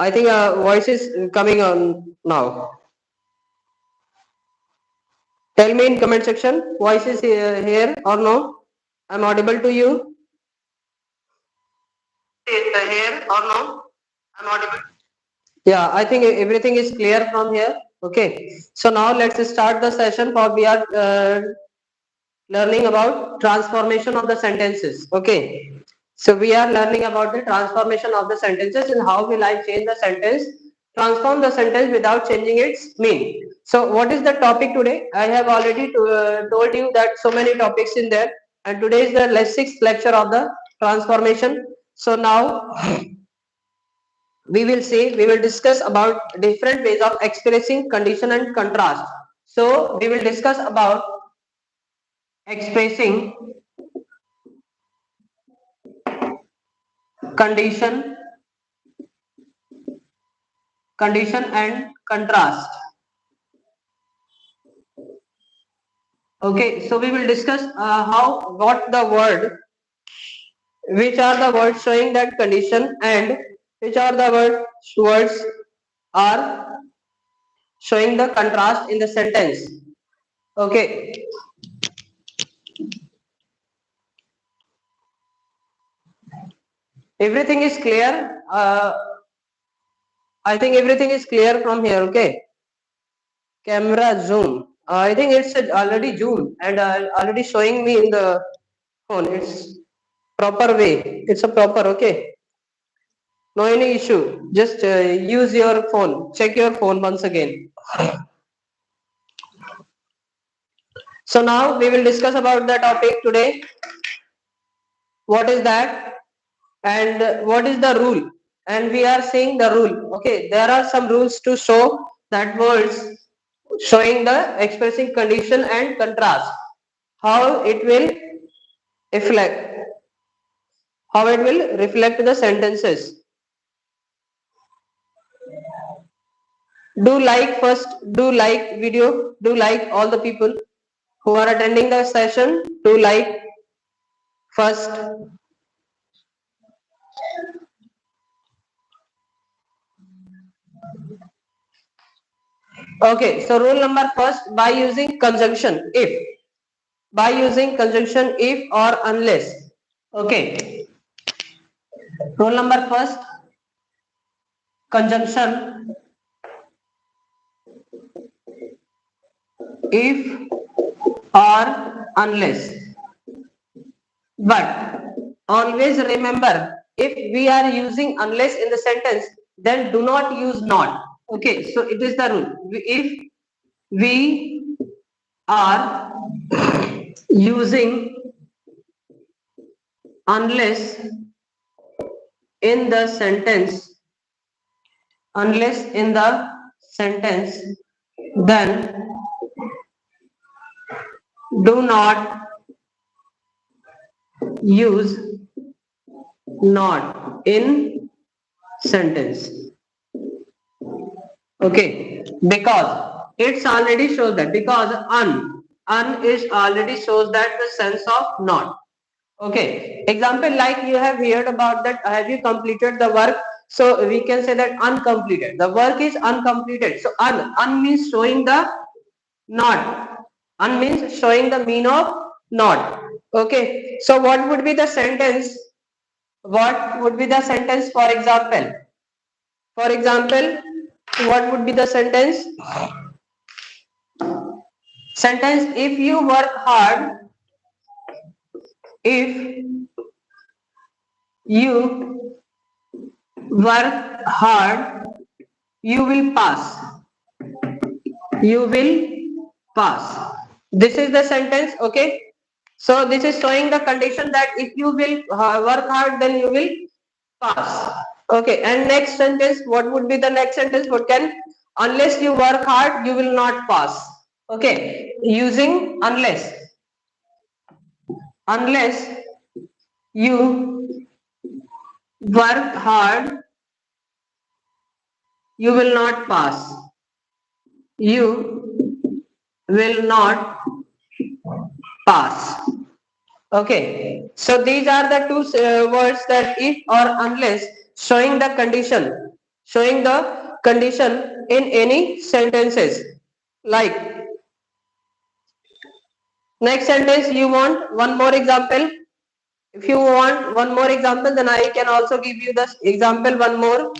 I think voice is coming on now. Tell me in comment section, voice is here or no? I'm audible to you. Here or no? I'm audible. Yeah, I think everything is clear from here. Okay. So now let's start the session for we are learning about transformation of the sentences. Okay. So we are learning about the transformation of the sentences and how will I change the sentence, transform the sentence without changing its meaning. So what is the topic today? I have already told you that so many topics in there, and today is the sixth lecture of the transformation. So now we will discuss about different ways of expressing condition and contrast. So we will discuss about expressing condition and contrast. Okay, so we will discuss how what the word, which are the words showing that condition, and which are the words are showing the contrast in the sentence. Okay, everything is clear. I think everything is clear from here. Okay, camera zoom. I think it's already zoomed and already showing me in the phone. It's proper way. It's a proper. Okay. No any issue. Just use your phone. Check your phone once again. So now we will discuss about the topic today. What is that? And what is the rule? And we are saying the rule. Okay, there are some rules to show that words showing the expressing condition and contrast. How it will reflect. How it will reflect the sentences. Do like first. Do like video. Do like all the people who are attending the session to like first. Okay, so rule number first, by using conjunction if, by using conjunction if or unless. Okay, rule number first, conjunction if or unless. But always remember, if we are using unless in the sentence, then do not use not. Okay, so it is the rule. If we are using unless in the sentence, unless in the sentence, then do not use not in sentence. Okay, because it's already shows that, because un is already shows that the sense of not. Okay, example like you have heard about that, have you completed the work? So we can say that uncompleted, the work is uncompleted. So un means showing the not, un means showing the mean of not. Okay, so what would be the sentence, what would be the sentence? For example, what would be the sentence? Sentence, if you work hard, if you work hard, you will pass. You will pass. This is the sentence. Okay. So this is showing the condition that if you will work hard, then you will pass. Okay. And next sentence, what would be the next sentence? What can? Unless you work hard, you will not pass. Okay. Using unless. Unless you work hard, you will not pass. You will not pass. Okay. So these are the two words, that if or unless, showing the condition, showing the condition in any sentences. Like next sentence, you want one more example. If you want one more example, then I can also give you the example one more.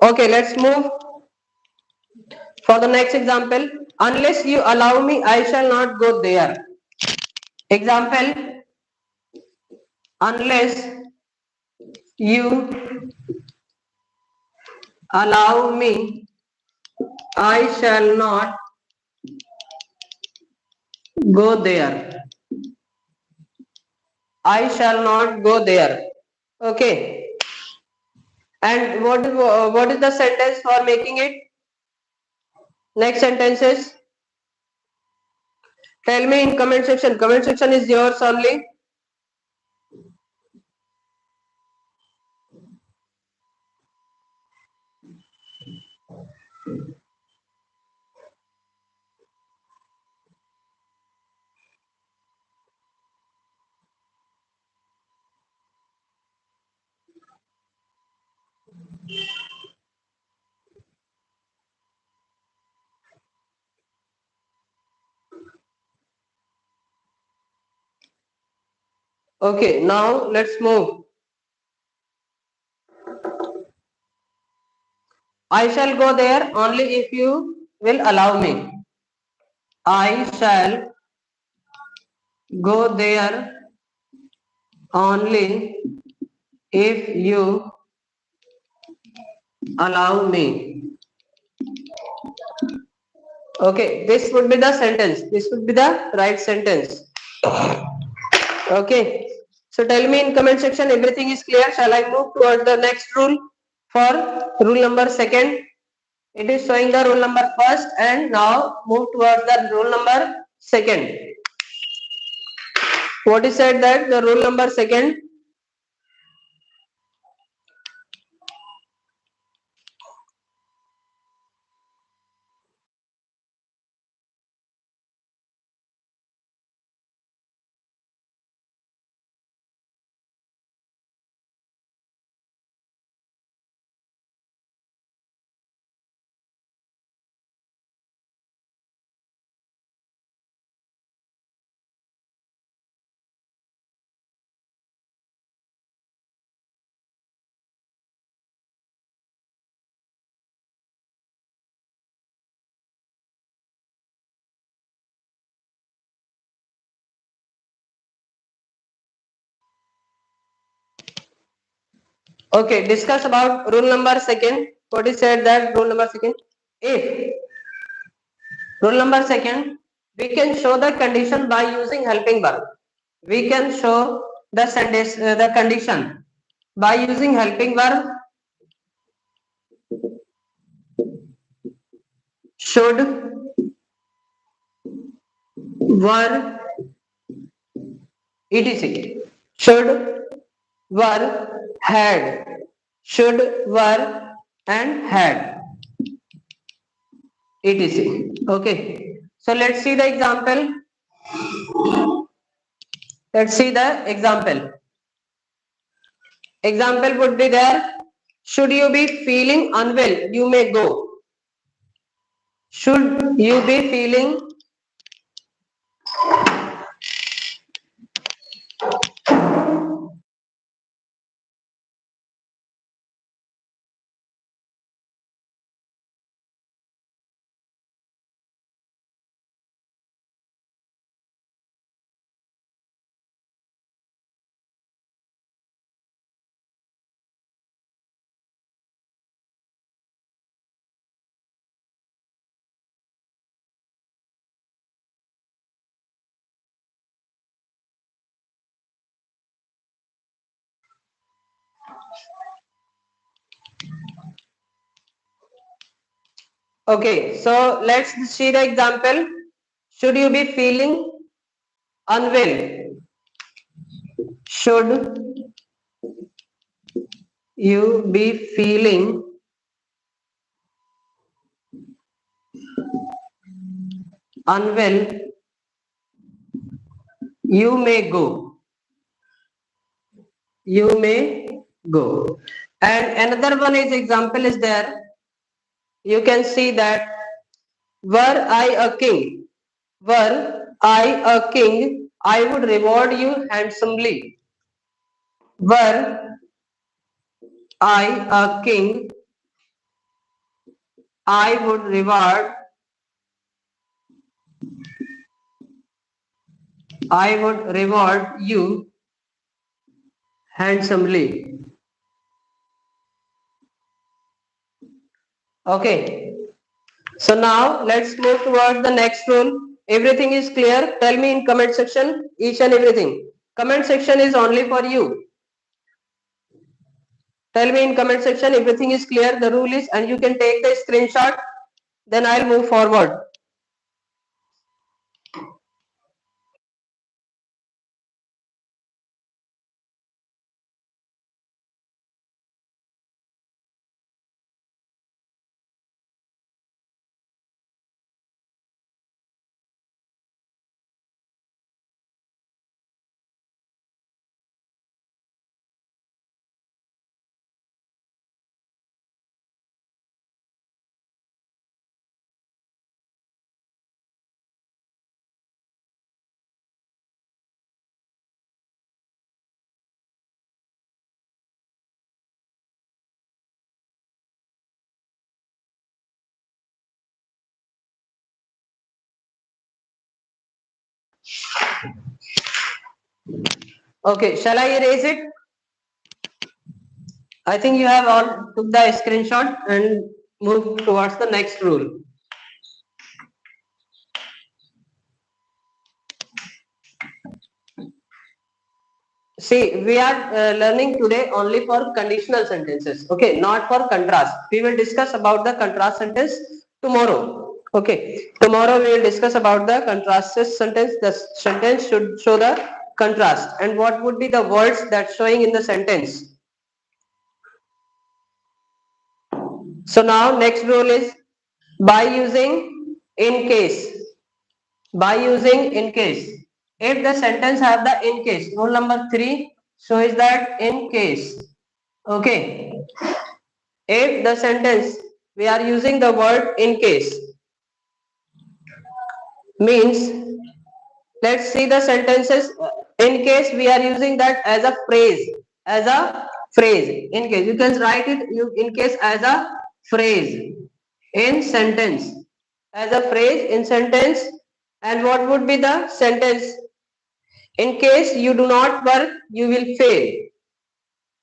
Okay, let's move for the next example. Unless you allow me, I shall not go there. Example, unless you allow me, I shall not go there. I shall not go there. Okay. And what is the sentence for making it? Next sentences. Tell me in comment section. Comment section is yours only. Okay, now let's move. I shall go there only if you will allow me. I shall go there only if you allow me. Okay, this would be the sentence. This would be the right sentence. Okay. So tell me in comment section everything is clear. Shall I move towards the next rule for rule number second? It is showing the rule number first and now move towards the rule number second. What is said that the rule number second? Okay, discuss about rule number second. What is said that rule number second? If rule number second, we can show the condition by using helping verb. We can show the sentence, the condition by using helping verb should, were, etc. Should, were, had. Should, were, and had. etc. Okay. So let's see the example. Let's see the example. Example would be there. Should you be feeling unwell, you may go. Should you be feeling okay, so let's see the example. Should you be feeling unwell? Should you be feeling unwell, you may go. You may go. And another one is example is there. You can see that were I a king, were I a king, I would reward you handsomely. Were I a king, I would reward you handsomely. Okay. So now let's move towards the next rule. Everything is clear. Tell me in comment section each and everything. Comment section is only for you. Tell me in comment section everything is clear. The rule is, and you can take the screenshot. Then I'll move forward. Okay, shall I erase it? I think you have all took the screenshot and move towards the next rule. See, we are learning today only for conditional sentences. Okay, not for contrast. We will discuss about the contrast sentence tomorrow. Okay, tomorrow we will discuss about the contrasted sentence. The sentence should show the contrast and what would be the words that showing in the sentence. So now next rule is by using in case. By using in case. If the sentence have the in case, rule number 3 shows that in case. Okay. If the sentence we are using the word in case means let's see the sentences in case we are using that as a phrase in case you can write it you in case as a phrase in sentence as a phrase in sentence and what would be the sentence in case you do not work you will fail.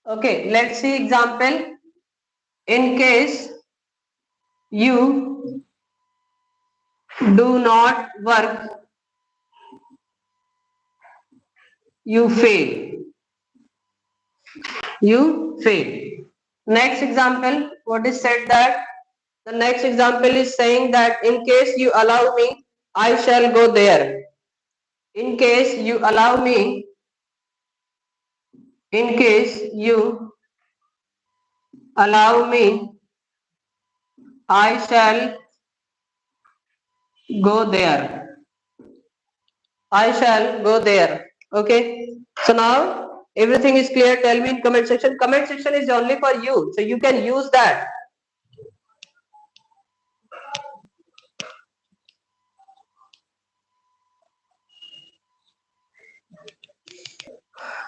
Okay, let's see example. In case you do not work you fail. You fail. Next example, what is said that the next example is saying that in case you allow me, I shall go there. In case you allow me, in case you allow me, I shall go there. I shall go there. Okay. So now everything is clear. Tell me in comment section. Comment section is only for you. So you can use that.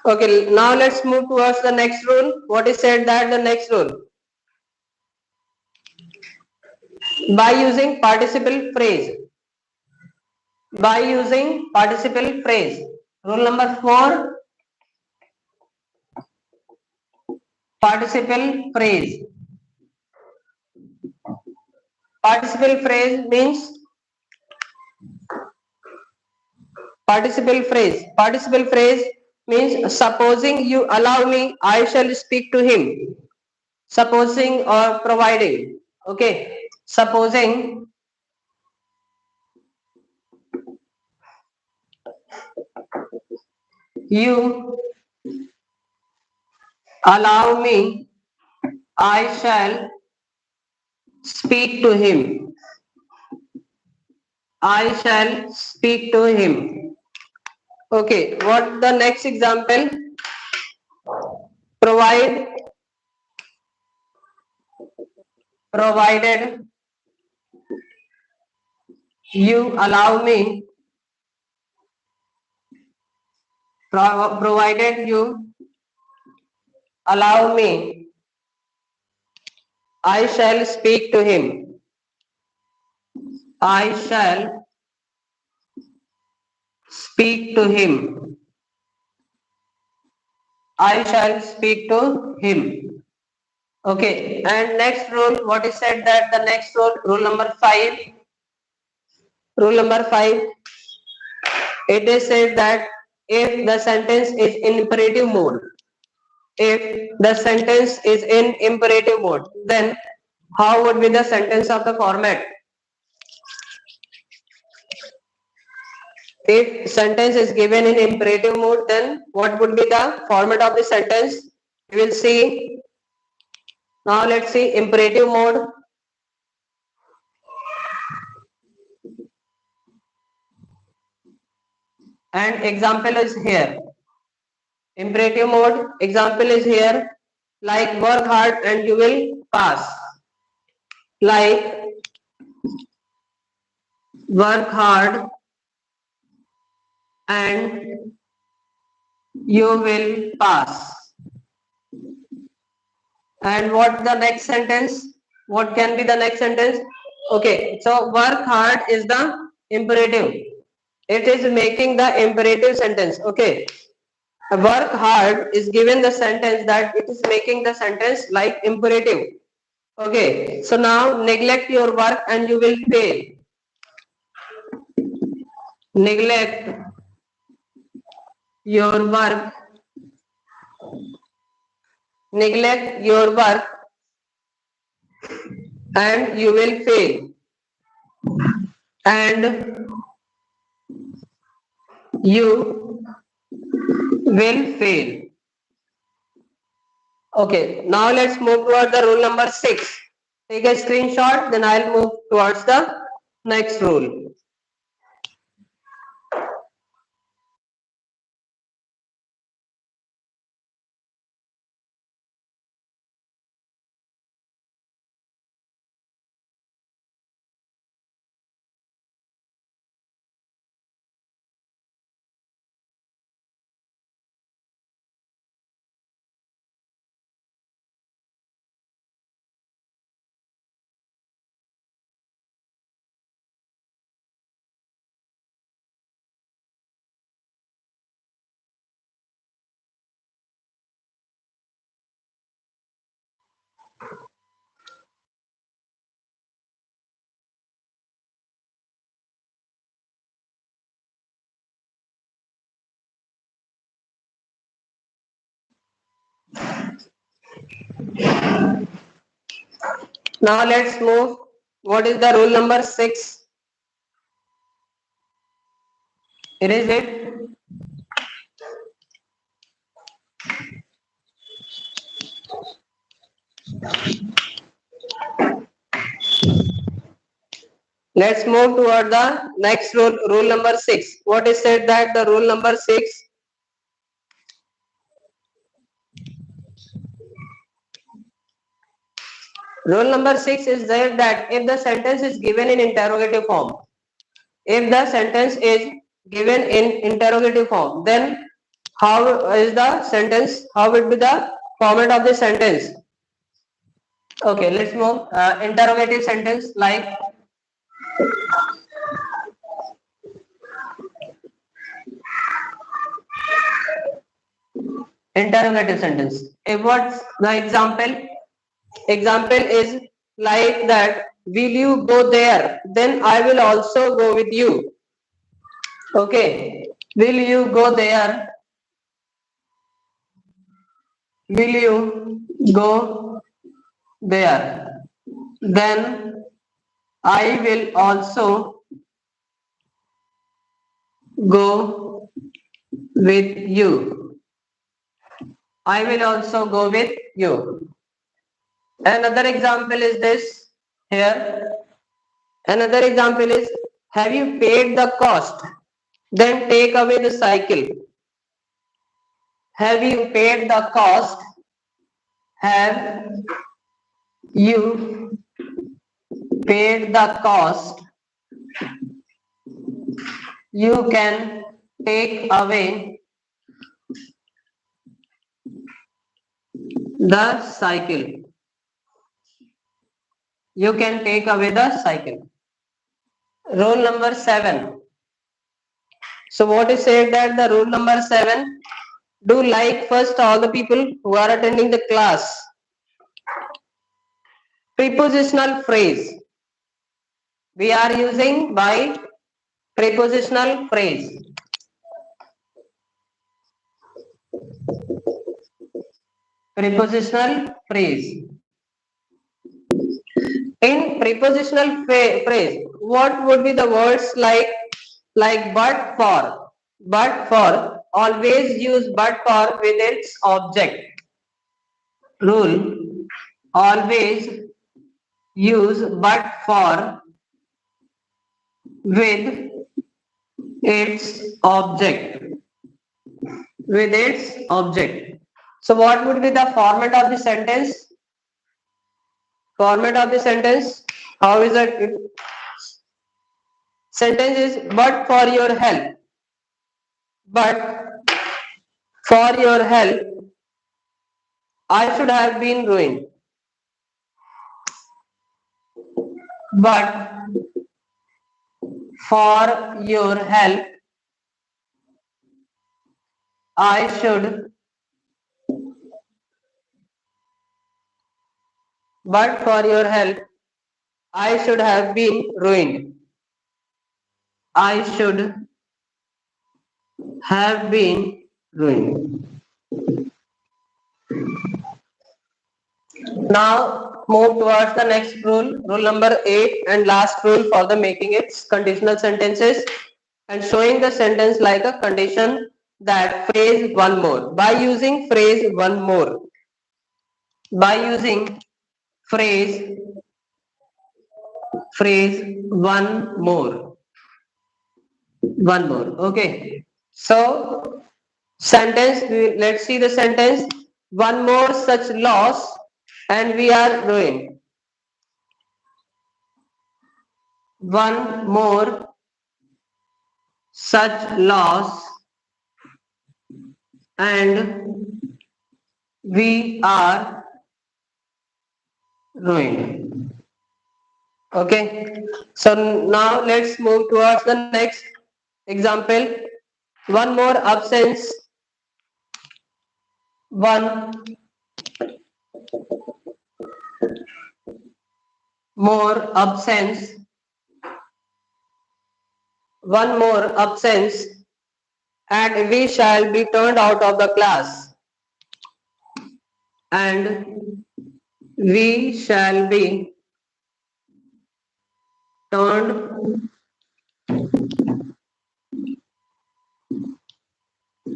Okay, now let's move towards the next rule. What is said that the next rule? By using participle phrase. By using participle phrase. Rule number 4, participle phrase. Participle phrase means participle phrase. Participle phrase means supposing you allow me, I shall speak to him. Supposing or providing. Okay. Supposing you allow me I shall speak to him. I shall speak to him. Okay, what the next example? Provided you allow me, provided you allow me, I shall speak to him. I shall speak to him. I shall speak to him. Okay, and next rule, what is said that the next rule, rule number 5. Rule number 5, it is said that if the sentence is in imperative mode, if the sentence is in imperative mode, then how would be the sentence of the format? If sentence is given in imperative mode, then what would be the format of the sentence? We will see. Now let's see imperative mode. And example is here. Imperative mode example is here, like work hard and you will pass. Like work hard and you will pass. And what the next sentence? What can be the next sentence? Okay, so work hard is the imperative. It is making the imperative sentence. Okay, work hard is given the sentence that it is making the sentence like imperative. Okay, so now neglect your work and you will fail. Neglect your work. Neglect your work and you will fail. And you will fail. Okay, now let's move towards the rule number 6. Take a screenshot, then I'll move towards the next rule. Now let's move. What is the rule number 6? Erase it. Let's move toward the next rule, rule number 6. What is said that the rule number 6? Rule number 6 is there that if the sentence is given in interrogative form, if the sentence is given in interrogative form, then how is the sentence? How would be the format of the sentence? Okay, let's move. Interrogative sentence like interrogative sentence. If what's the example? Example is like that. Will you go there? Then I will also go with you. Okay. Will you go there? Will you go there? Then I will also go with you. I will also go with you. Another example is this here. Another example is, have you paid the cost? Then take away the cycle. Have you paid the cost? Have you paid the cost? You can take away the cycle. You can take away the cycle. Rule number 7. So what is said that the rule number 7, do like first all the people who are attending the class. Prepositional phrase. We are using by prepositional phrase. Prepositional phrase. In prepositional phrase, what would be the words like but for? But for, always use but for with its object. Rule, always use but for with its object. With its object. So what would be the format of the sentence? Format of the sentence, how is it? Sentence is, but for your help. But for your help, I should have been ruined. But for your help, I should. But for your help, I should have been ruined. I should have been ruined. Now move towards the next rule, rule number 8 and last rule for the making its conditional sentences and showing the sentence like a condition, that phrase one more. By using phrase one more. By using phrase one more. One more. Okay. So sentence, let's see the sentence. One more such loss and we are ruined. One more such loss and we are ruined. Okay. So now let's move towards the next example. One more absence. One more absence. One more absence and we shall be turned out of the class. And we shall be turned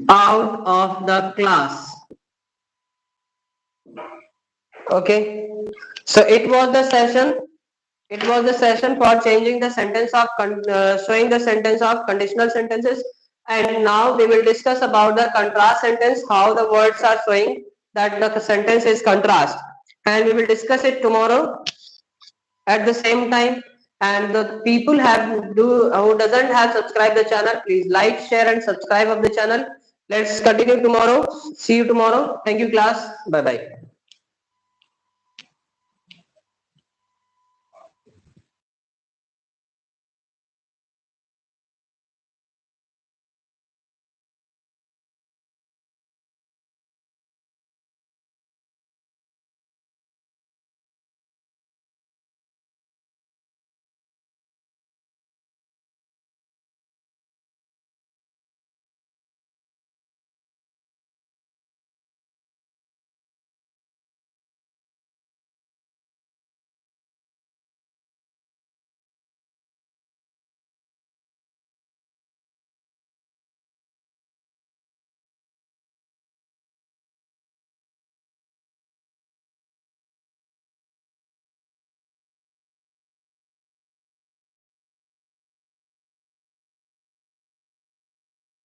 out of the class. Okay. So it was the session. It was the session for changing the sentence of showing the sentence of conditional sentences, and now we will discuss about the contrast sentence, how the words are showing that the sentence is contrast, and we will discuss it tomorrow at the same time. And the people who doesn't have subscribed the channel, please like, share and subscribe of the channel. Let's continue tomorrow. See you tomorrow. Thank you class. Bye bye.